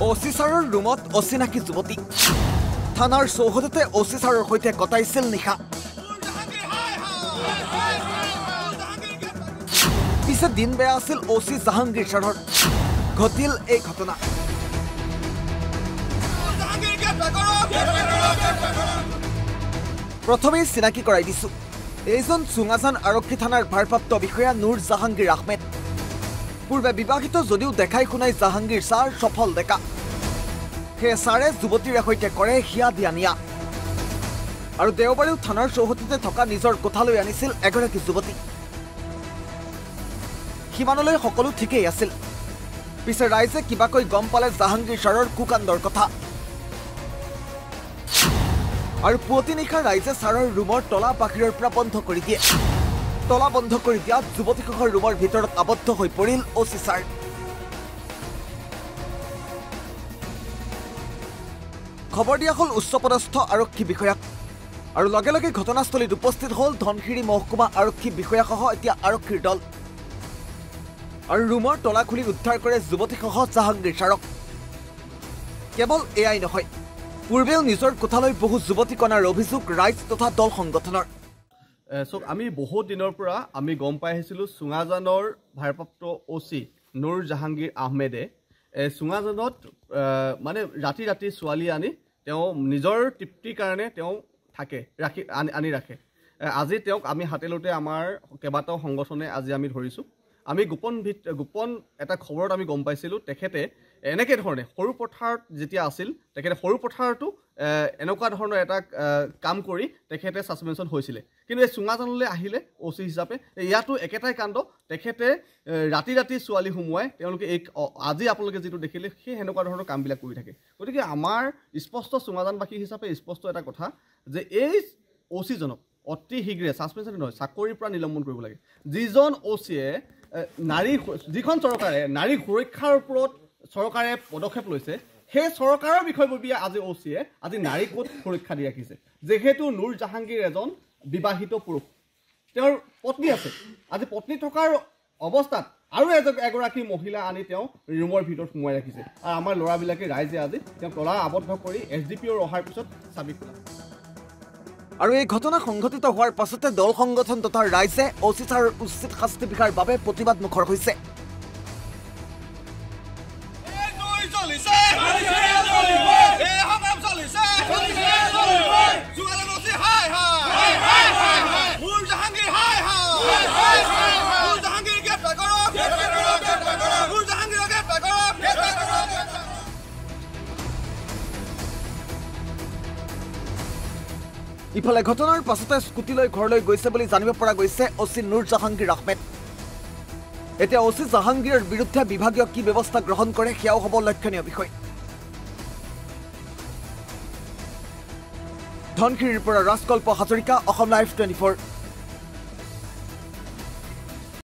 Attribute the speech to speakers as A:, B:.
A: অচি ছাৰৰ ৰুমত অচিনাকি যুৱতী থানাৰ চৌহদতে অচি ছাৰৰ সৈতে কটাইছিল নিশা পিছে দিন বেয়া আছিল অচি জাহাংগীৰ ছাৰৰ ঘটিল এই ঘটনা প্ৰথমে চিনাকি কৰাই দিছো এইজন চুঙাজান আৰক্ষী থানাৰ ভাৰপ্ৰাপ্ত বিষয়া নুৰ জাহাংগীৰ আহমেদ পূৰ্বে বিবাহিত যদিও দেখাই শুনাই জাহাংগীৰ ছাৰ সফল ডেকা হে ছাৰে যুৱতীৰ সৈতে কৰে হিয়া দিয়া নিয়া আৰু দেওবাৰেও থানাৰ চৌহদতে থকা নিজৰ কোঠালৈ আনিছিল এগৰাকী যুৱতী সিমানলৈ সকলো ঠিকেই আছিল পিছে ৰাইজে কিবাকৈ গম পালে জাহাংগীৰ ছাৰৰ কুকাণ্ডৰ কথা আৰু পুৱতি নিশা ৰাইজে ছাৰৰ ৰুমৰ তলা বাহিৰৰ পৰা বন্ধ কৰি দিয়ে তলা বন্ধ কৰি দিয়া যুৱতীসকলৰ ৰুমৰ ভিতৰত আবদ্ধ হৈ পৰিল অচি ছাৰ খবৰ দিয়া হ'ল উচ্চপদস্থ আৰক্ষী বিষয়াক আৰু লগে লগে ঘটনাস্থলীত উপস্থিত হ'ল ধনশিৰি মহকুমা আৰক্ষী বিষয়াসহ এতিয়া আৰক্ষীৰ দল আৰু ৰুমৰ তলা খুলি উদ্ধাৰ কৰে যুৱতীসহ জাহাংগীৰ ছাৰক কেৱল এয়াই নহয় পূৰ্বেও নিজৰ কোঠালৈ বহু যুৱতী কণাৰ অভিযোগ ৰাইজ তথা দল সংগঠনৰ
B: আমি বহুত দিনৰ পৰা আমি গম পাই আহিছিলোঁ চুঙাজানৰ ভাৰপ্ৰাপ্ত অচি নুৰ জাহাংগীৰ আহমেদে চুঙাজানত মানে ৰাতি ৰাতি ছোৱালী আনি তেওঁ নিজৰ তৃপ্তিৰ কাৰণে তেওঁ থাকে আনি ৰাখে আজি তেওঁক আমি হাতেলোতে আমাৰ কেইবাটাও সংগঠনে আজি আমি ধৰিছোঁ আমি গোপন এটা খবৰত আমি গম পাইছিলোঁ তেখেতে এনেকৈ ধৰণে সৰু পথাৰত যেতিয়া আছিল তেখেতে সৰু পথাৰতো এনেকুৱা ধৰণৰ এটা কাম কৰি তেখেতে ছাছপেনশ্যন হৈছিলে কিন্তু এই চুঙাজানলৈ আহিলে অচি হিচাপে ইয়াতো একেটাই কাণ্ড তেখেতে ৰাতি ৰাতি ছোৱালী সোমোৱাই তেওঁলোকে এই আজি আপোনালোকে যিটো দেখিলে সেই সেনেকুৱা ধৰণৰ কামবিলাক কৰি থাকে গতিকে আমাৰ স্পষ্ট চুঙাজানবাসী হিচাপে স্পষ্ট এটা কথা যে এই অচিজনক অতি শীঘ্ৰে ছাছপেনশ্যন নহয় চাকৰিৰ পৰা নিলম্বন কৰিব লাগে যিজন অচিয়ে যিখন চৰকাৰে নাৰী সুৰক্ষাৰ ওপৰত চৰকাৰে পদক্ষেপ লৈছে সেই চৰকাৰৰ বিষয়ববীয়া আজি অচিয়ে আজি নাৰীক সুৰক্ষা দি ৰাখিছে যিহেতু নুৰ জাহাংগীৰ এজন বিবাহিত পুৰুষ তেওঁৰ পত্নী আছে আজি পত্নী থকাৰ অৱস্থাত আৰু এগৰাকী মহিলা আনি তেওঁ ৰুমৰ ভিতৰত সোমোৱাই ৰাখিছে আৰু আমাৰ ল'ৰাবিলাকে ৰাইজে আজি তেওঁক তলা আবদ্ধ কৰি SDPO অহাৰ পিছত চাবি খোলা
A: আৰু এই ঘটনা সংঘটিত হোৱাৰ পাছতে দল সংগঠন তথা ৰাইজে অচি ছাৰৰ উচিত শাস্তি বিহাৰ বাবে প্ৰতিবাদ মুখৰ হৈছে ইফালে ঘটনাৰ পাছতে স্কুটিলৈ ঘৰলৈ গৈছে বুলি জানিব পৰা গৈছে অচি নুৰ জাহাংগীৰ আহমেদ এতিয়া অচি জাহাংগীৰৰ বিৰুদ্ধে বিভাগীয় কি ব্যৱস্থা গ্ৰহণ কৰে সেয়াও হ'ব লক্ষণীয় বিষয় ধনশিৰিৰ পৰা ৰাজকল্প হাজৰিকা অসম লাইভ 24